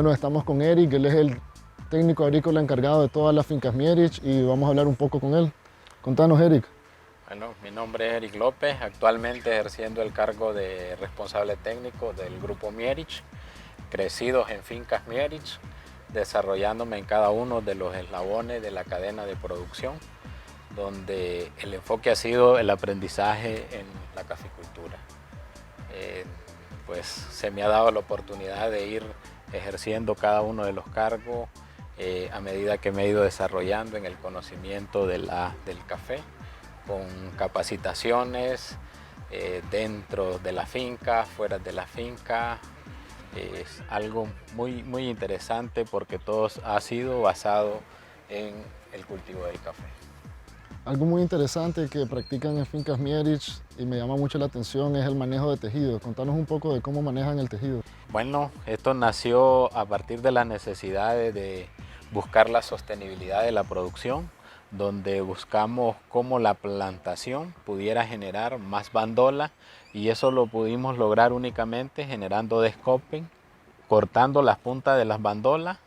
Bueno, estamos con Eric, él es el técnico agrícola encargado de todas las fincas Mierisch y vamos a hablar un poco con él. Contanos, Eric. Bueno, mi nombre es Eric López, actualmente ejerciendo el cargo de responsable técnico del grupo Mierisch, crecidos en Fincas Mierisch, desarrollándome en cada uno de los eslabones de la cadena de producción, donde el enfoque ha sido el aprendizaje en la caficultura. Pues se me ha dado la oportunidad de ir ejerciendo cada uno de los cargos a medida que me he ido desarrollando en el conocimiento del café, con capacitaciones dentro de la finca, fuera de la finca. Es algo muy interesante porque todo ha sido basado en el cultivo del café. Algo muy interesante que practican en Fincas Mierisch y me llama mucho la atención es el manejo de tejido. Contanos un poco de cómo manejan el tejido. Bueno, esto nació a partir de las necesidades de buscar la sostenibilidad de la producción, donde buscamos cómo la plantación pudiera generar más bandola, y eso lo pudimos lograr únicamente generando descoping, cortando las puntas de las bandolas,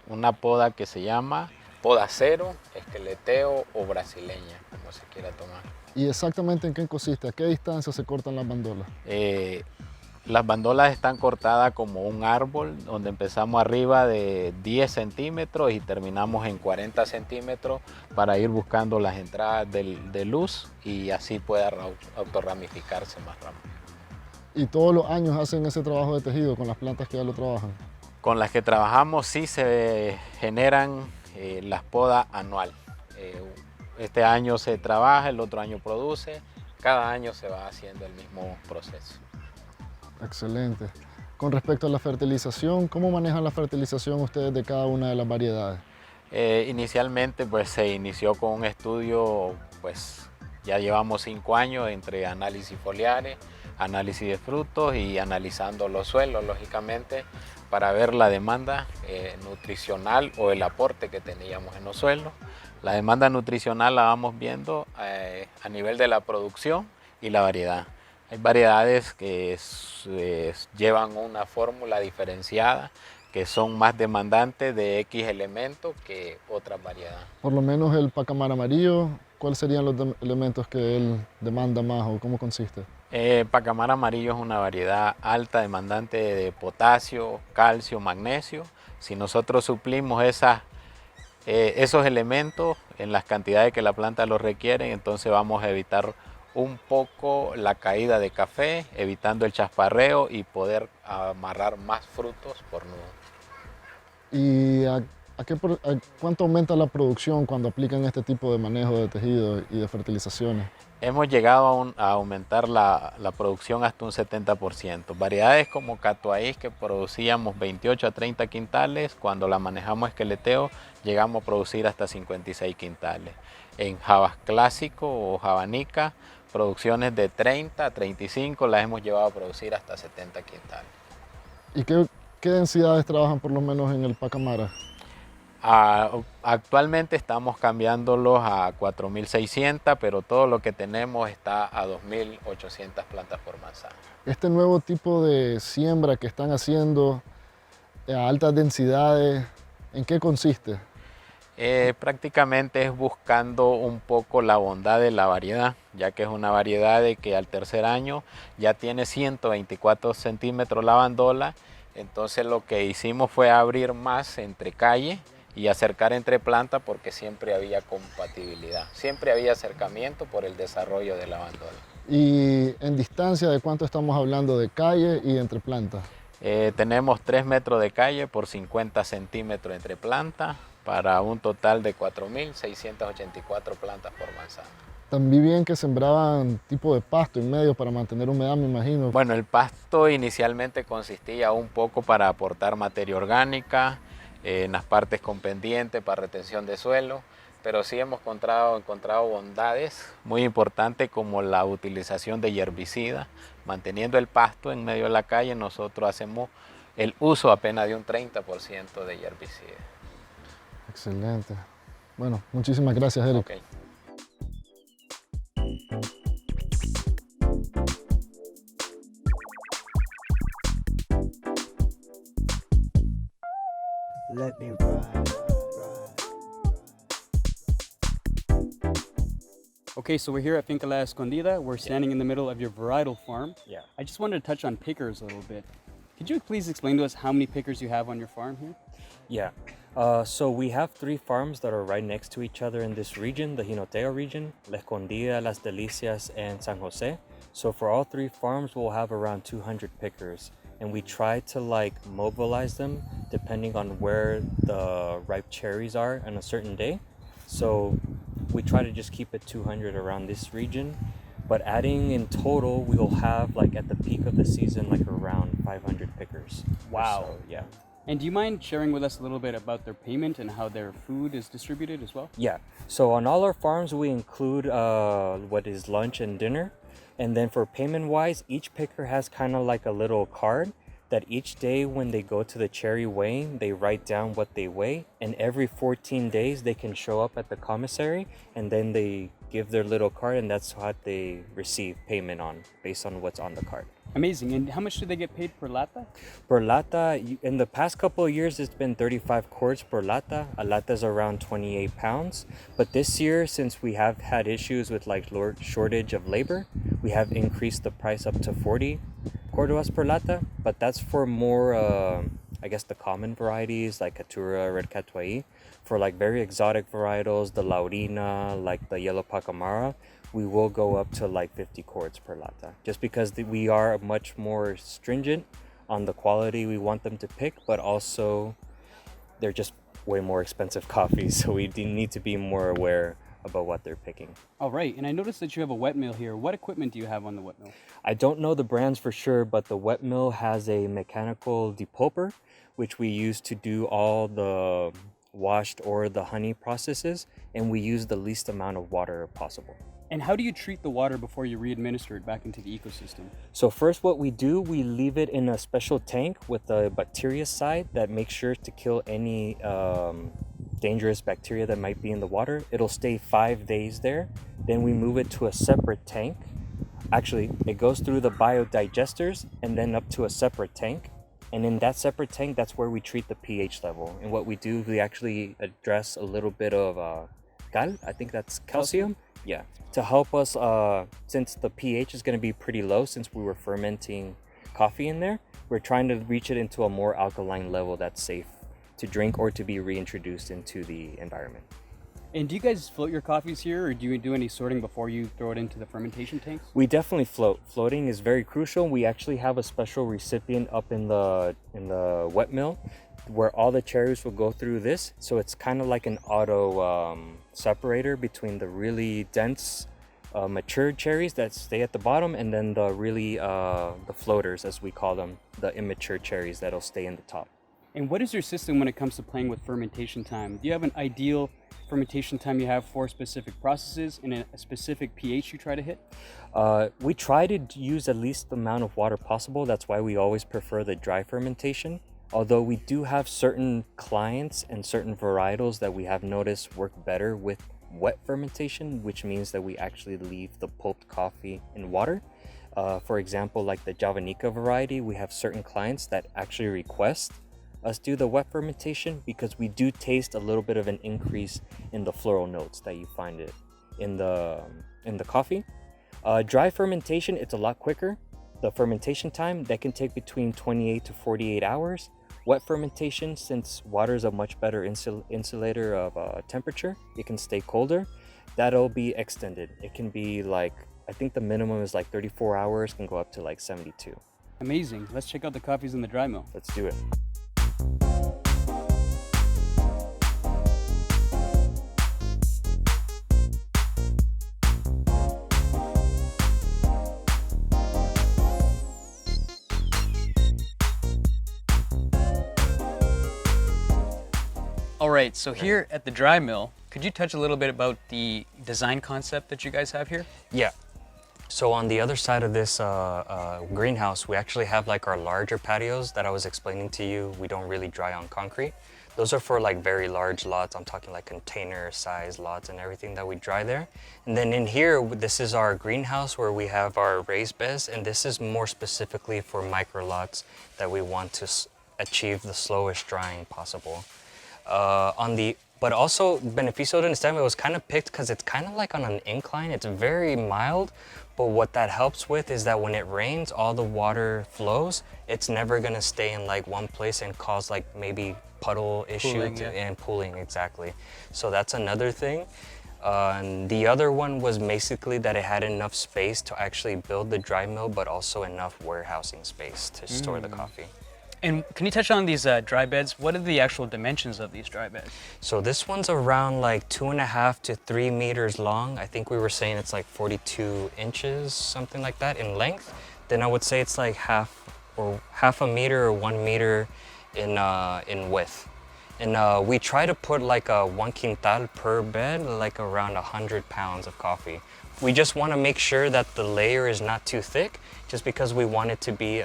una poda que se llama poda cero, esqueleteo o brasileña, como se quiera tomar. ¿Y exactamente en qué consiste? ¿A qué distancia se cortan las bandolas? Las bandolas están cortadas como un árbol, donde empezamos arriba de 10 centímetros y terminamos en 40 centímetros para ir buscando las entradas de luz y así pueda autorramificarse más rápido. ¿Y todos los años hacen ese trabajo de tejido con las plantas que ya lo trabajan? Con las que trabajamos sí se generan las podas anual. Este año se trabaja, el otro año produce, cada año se va haciendo el mismo proceso. Excelente. Con respecto a la fertilización, ¿cómo manejan la fertilización ustedes de cada una de las variedades? Inicialmente pues se inició con un estudio, pues ya llevamos 5 años entre análisis foliares, análisis de frutos y analizando los suelos, lógicamente, para ver la demanda nutricional o el aporte que teníamos en los suelos. La demanda nutricional la vamos viendo a nivel de la producción y la variedad. Hay variedades que llevan una fórmula diferenciada, que son más demandantes de X elementos que otras variedades. Por lo menos el pacamar amarillo, ¿cuáles serían los elementos que él demanda más o cómo consiste? Pacamar amarillo es una variedad alta demandante de potasio, calcio, magnesio. Si nosotros suplimos esos elementos en las cantidades que la planta los requiere, entonces vamos a evitar un poco la caída de café, evitando el chasparreo y poder amarrar más frutos por nudo. ¿Y cuánto aumenta la producción cuando aplican este tipo de manejo de tejido y de fertilizaciones? Hemos llegado a aumentar la producción hasta un 70%. Variedades como catuaís, que producíamos 28 a 30 quintales, cuando la manejamos esqueleteo llegamos a producir hasta 56 quintales. En jabas clásico o jabanica, producciones de 30 a 35 las hemos llevado a producir hasta 70 quintales. ¿Y qué densidades trabajan por lo menos en el pacamara? Actualmente estamos cambiándolos a 4.600, pero todo lo que tenemos está a 2.800 plantas por manzana. Este nuevo tipo de siembra que están haciendo a altas densidades, ¿en qué consiste? Prácticamente es buscando un poco la bondad de la variedad, ya que es una variedad de que al tercer año ya tiene 124 centímetros la bandola. Entonces lo que hicimos fue abrir más entre calle y acercar entre plantas, porque siempre había compatibilidad, siempre había acercamiento por el desarrollo de la bandola. ¿Y en distancia de cuánto estamos hablando de calle y entre plantas? Tenemos 3 metros de calle por 50 centímetros entre plantas, para un total de 4.684 plantas por manzana. También bien que sembraban tipo de pasto en medio para mantener humedad, me imagino. Bueno, el pasto inicialmente consistía un poco para aportar materia orgánica, en las partes con pendiente para retención de suelo, pero sí hemos encontrado bondades muy importantes como la utilización de herbicidas. Manteniendo el pasto en medio de la calle, nosotros hacemos el uso apenas de un 30% de herbicidas. Excelente. Bueno, muchísimas gracias, Eric. Okay. Okay, so we're here at Finca La Escondida. We're standing in the middle of your varietal farm. Yeah. I just wanted to touch on pickers a little bit. Could you please explain to us how many pickers you have on your farm here? Yeah. So we have 3 farms that are right next to each other in this region, the Jinoteo region, La Escondida, Las Delicias, and San Jose. So for all 3 farms, we'll have around 200 pickers. And we try to mobilize them depending on where the ripe cherries are on a certain day. So we try to just keep it 200 around this region. But adding in total, we will have at the peak of the season, around 500 pickers. Wow. So, yeah. And do you mind sharing with us a little bit about their payment and how their food is distributed as well? Yeah. So on all our farms, we include what is lunch and dinner. And then for payment wise, each picker has kind of a little card that each day when they go to the cherry weighing, they write down what they weigh. And every 14 days, they can show up at the commissary and then they give their little card, and that's what they receive payment on based on what's on the card. Amazing. And how much do they get paid per lata? Per lata, in the past couple of years, it's been 35 quarts per lata. A lata is around 28 pounds. But this year, since we have had issues with shortage of labor, we have increased the price up to 40 cordovas per lata. But that's for more, the common varieties like Catura, Red Catuai. For very exotic varietals, the Laurina, the Yellow Pacamara, we will go up to 50 quarts per lata, just because we are much more stringent on the quality we want them to pick, but also they're just way more expensive coffees, so we need to be more aware about what they're picking. All right, and I noticed that you have a wet mill here. What equipment do you have on the wet mill? I don't know the brands for sure, but the wet mill has a mechanical depulper, which we use to do all the washed or the honey processes, and we use the least amount of water possible. And how do you treat the water before you re-administer it back into the ecosystem? So first what we do, we leave it in a special tank with a bactericide that makes sure to kill any dangerous bacteria that might be in the water. It'll stay 5 days there. Then we move it to a separate tank. Actually, it goes through the biodigesters and then up to a separate tank. And in that separate tank, that's where we treat the pH level. And what we do, we actually address a little bit of cal, I think that's calcium. Yeah, to help us, since the pH is going to be pretty low, since we were fermenting coffee in there, we're trying to reach it into a more alkaline level that's safe to drink or to be reintroduced into the environment. And do you guys float your coffees here, or do you do any sorting before you throw it into the fermentation tanks? We definitely float. Floating is very crucial. We actually have a special recipient up in the wet mill where all the cherries will go through this. So it's kind of like an auto separator between the really dense mature cherries that stay at the bottom and then the really the floaters, as we call them, the immature cherries that'll stay in the top. And what is your system when it comes to playing with fermentation time? Do you have an ideal fermentation time you have for specific processes and a specific pH you try to hit? We try to use the least amount of water possible. That's why we always prefer the dry fermentation. Although we do have certain clients and certain varietals that we have noticed work better with wet fermentation, which means that we actually leave the pulped coffee in water. For example, like the Javanica variety, we have certain clients that actually request us do the wet fermentation because we do taste a little bit of an increase in the floral notes that you find it in the coffee. Dry fermentation, it's a lot quicker. The fermentation time that can take between 28 to 48 hours. Wet fermentation, since water is a much better insulator of temperature, it can stay colder. That'll be extended. It can be I think the minimum is 34 hours, can go up to 72. Amazing. Let's check out the coffees in the dry mill. Let's do it. All right, so here at the dry mill, could you touch a little bit about the design concept that you guys have here? Yeah. So on the other side of this greenhouse, we actually have our larger patios that I was explaining to you. We don't really dry on concrete. Those are for very large lots. I'm talking container size lots and everything that we dry there. And then in here, this is our greenhouse where we have our raised beds. And this is more specifically for micro lots that we want to achieve the slowest drying possible. On the But also, Beneficio del Sistema, it was kind of picked because it's kind of like on an incline. It's very mild, but what that helps with is that when it rains, all the water flows. It's never gonna stay in like one place and cause like maybe puddle issues and pooling, exactly. So that's another thing. And the other one was basically that it had enough space to actually build the dry mill, but also enough warehousing space to store the coffee. And can you touch on these dry beds? What are the actual dimensions of these dry beds? So this one's around like 2.5 to 3 meters long. I think we were saying it's like 42 inches, something like that in length. Then I would say it's like half a meter or 1 meter in width. And we try to put like a 1 quintal per bed, like around 100 pounds of coffee. We just want to make sure that the layer is not too thick, just because we want it to be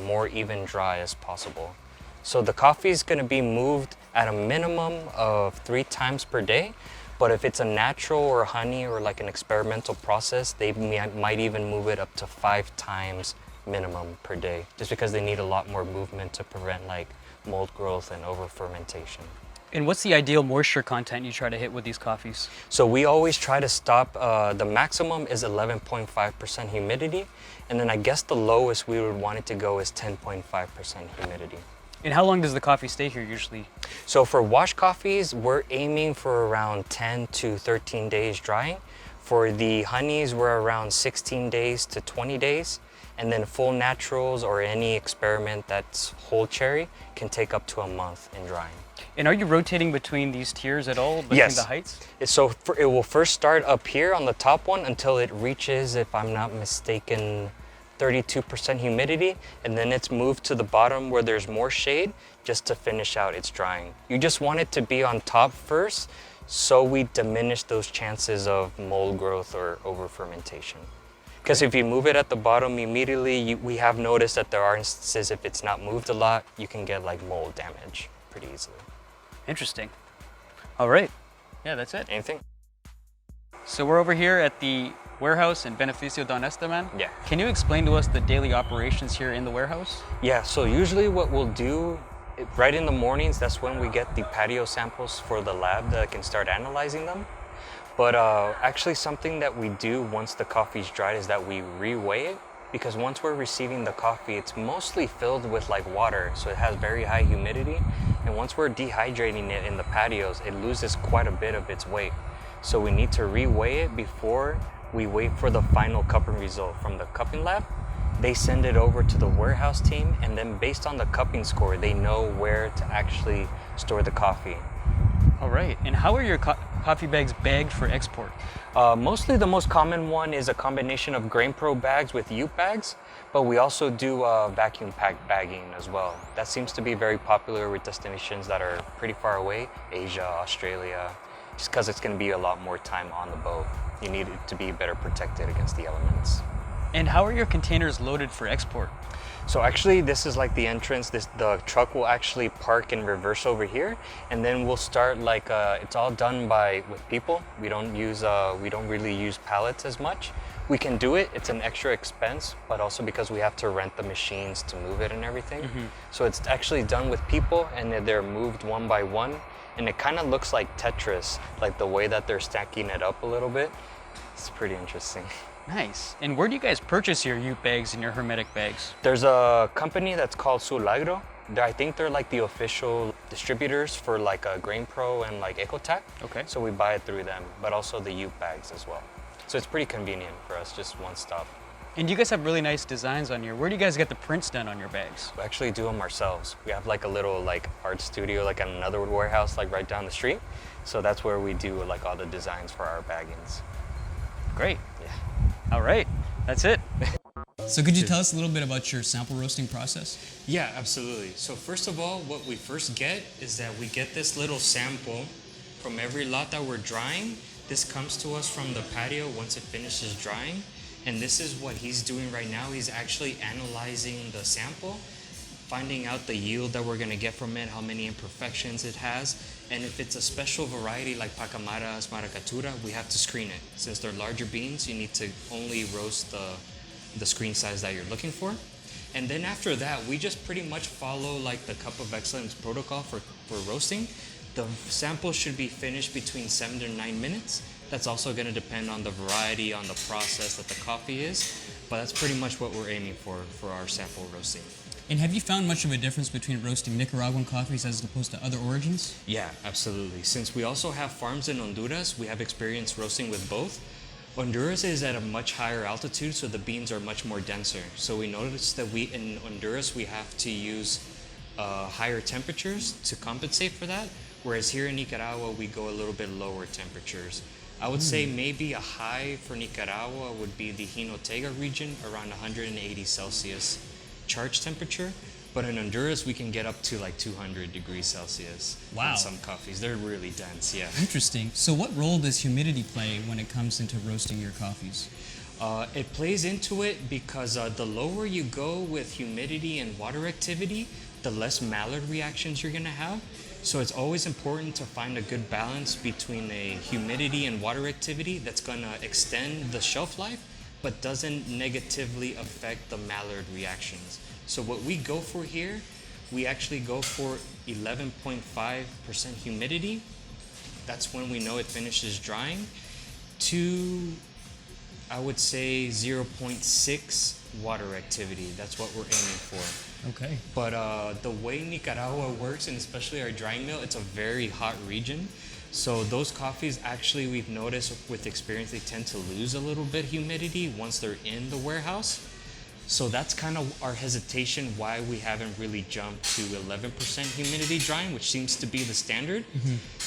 more even dry as possible. So the coffee is going to be moved at a minimum of 3 times per day, but if it's a natural or honey or like an experimental process, they might even move it up to 5 times minimum per day, just because they need a lot more movement to prevent like mold growth and over fermentation. And what's the ideal moisture content you try to hit with these coffees? So we always try to stop, the maximum is 11.5% humidity, and then I guess the lowest we would want it to go is 10.5% humidity. And how long does the coffee stay here usually? So for wash coffees, we're aiming for around 10 to 13 days drying. For the honeys, we're around 16 days to 20 days. And then full naturals or any experiment that's whole cherry can take up to a month in drying. And are you rotating between these tiers at all, between Yes. the heights? So it will first start up here on the top one until it reaches, if I'm not mistaken, 32% humidity, and then it's moved to the bottom where there's more shade just to finish out its drying. You just want it to be on top first, so we diminish those chances of mold growth or over fermentation. Because if you move it at the bottom immediately, we have noticed that there are instances if it's not moved a lot, you can get like mold damage pretty easily. Interesting. All right. Yeah, that's it. Anything? So we're over here at the warehouse in Beneficio Don Esteban. Yeah. Can you explain to us the daily operations here in the warehouse? Yeah, so usually what we'll do, right in the mornings, that's when we get the patio samples for the lab that can start analyzing them. But actually something that we do once the coffee's dried is that we re-weigh it, because once we're receiving the coffee, it's mostly filled with like water, so it has very high humidity. And once we're dehydrating it in the patios, it loses quite a bit of its weight. So we need to re-weigh it before we wait for the final cupping result from the cupping lab. They send it over to the warehouse team, and then based on the cupping score, they know where to actually store the coffee. All right. And how are your coffee bags bagged for export? Mostly the most common one is a combination of Grain Pro bags with Ute bags, but we also do vacuum pack bagging as well. That seems to be very popular with destinations that are pretty far away, Asia, Australia, just because it's going to be a lot more time on the boat. You need it to be better protected against the elements. And how are your containers loaded for export? So actually this is like the entrance. The truck will actually park in reverse over here, and then we'll start like, it's all done with people. We don't really use pallets as much. We can do it, it's an extra expense, but also because we have to rent the machines to move it and everything. Mm-hmm. So it's actually done with people, and they're moved one by one, and it kind of looks like Tetris, like the way that they're stacking it up a little bit. It's pretty interesting. Nice. And where do you guys purchase your Ute bags and your hermetic bags? There's a company that's called Sull. I think they're like the official distributors for like Grain Pro and like Ecotech. Okay. So we buy it through them, but also the Ute bags as well. So it's pretty convenient for us, just one stop. And you guys have really nice designs on here. Where do you guys get the prints done on your bags? We actually do them ourselves. We have like a little like art studio like at another warehouse like right down the street. So that's where we do like all the designs for our baggings. Great. Yeah. All right, that's it. So could you tell us a little bit about your sample roasting process? Yeah, absolutely. So first of all, what we first get is that we get this little sample from every lot that we're drying. This comes to us from the patio once it finishes drying. And this is what he's doing right now. He's actually analyzing the sample, finding out the yield that we're gonna get from it, how many imperfections it has. And if it's a special variety like Pacamaras, Maracatura, we have to screen it. Since they're larger beans, you need to only roast the screen size that you're looking for. And then after that, we just pretty much follow like the Cup of Excellence protocol for roasting. The sample should be finished between 7 to 9 minutes. That's also going to depend on the variety, on the process that the coffee is, but that's pretty much what we're aiming for our sample roasting. And have you found much of a difference between roasting Nicaraguan coffees as opposed to other origins? Yeah, absolutely. Since we also have farms in Honduras, we have experience roasting with both. Honduras is at a much higher altitude, so the beans are much more denser. So we noticed that in Honduras, we have to use higher temperatures to compensate for that, whereas here in Nicaragua, we go a little bit lower temperatures. I would say maybe a high for Nicaragua would be the Jinotega region, around 180 Celsius charge temperature. But in Honduras, we can get up to like 200 degrees Celsius. Wow. In some coffees. They're really dense, yeah. Interesting. So what role does humidity play when it comes into roasting your coffees? It plays into it because the lower you go with humidity and water activity, the less Maillard reactions you're gonna have. So it's always important to find a good balance between a humidity and water activity that's gonna extend the shelf life, but doesn't negatively affect the Maillard reactions. So what we go for here, we actually go for 11.5% humidity. That's when we know it finishes drying. To, I would say 0.6 water activity. That's what we're aiming for. Okay. But the way Nicaragua works, and especially our drying mill, it's a very hot region. So those coffees, actually, we've noticed with experience, they tend to lose a little bit humidity once they're in the warehouse. So that's kind of our hesitation why we haven't really jumped to 11% humidity drying, which seems to be the standard,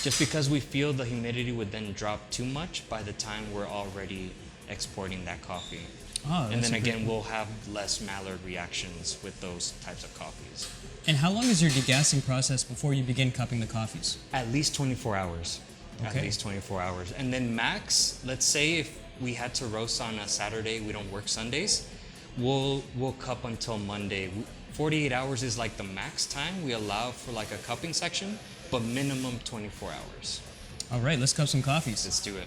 just because we feel the humidity would then drop too much by the time we're already exporting that coffee. Oh, and then again, we'll have less Maillard reactions with those types of coffees. And how long is your degassing process before you begin cupping the coffees? At least 24 hours. Okay. At least 24 hours. And then max, let's say if we had to roast on a Saturday, we don't work Sundays, we'll cup until Monday. 48 hours is like the max time we allow for like a cupping section, but minimum 24 hours. All right, let's cup some coffees. Let's do it.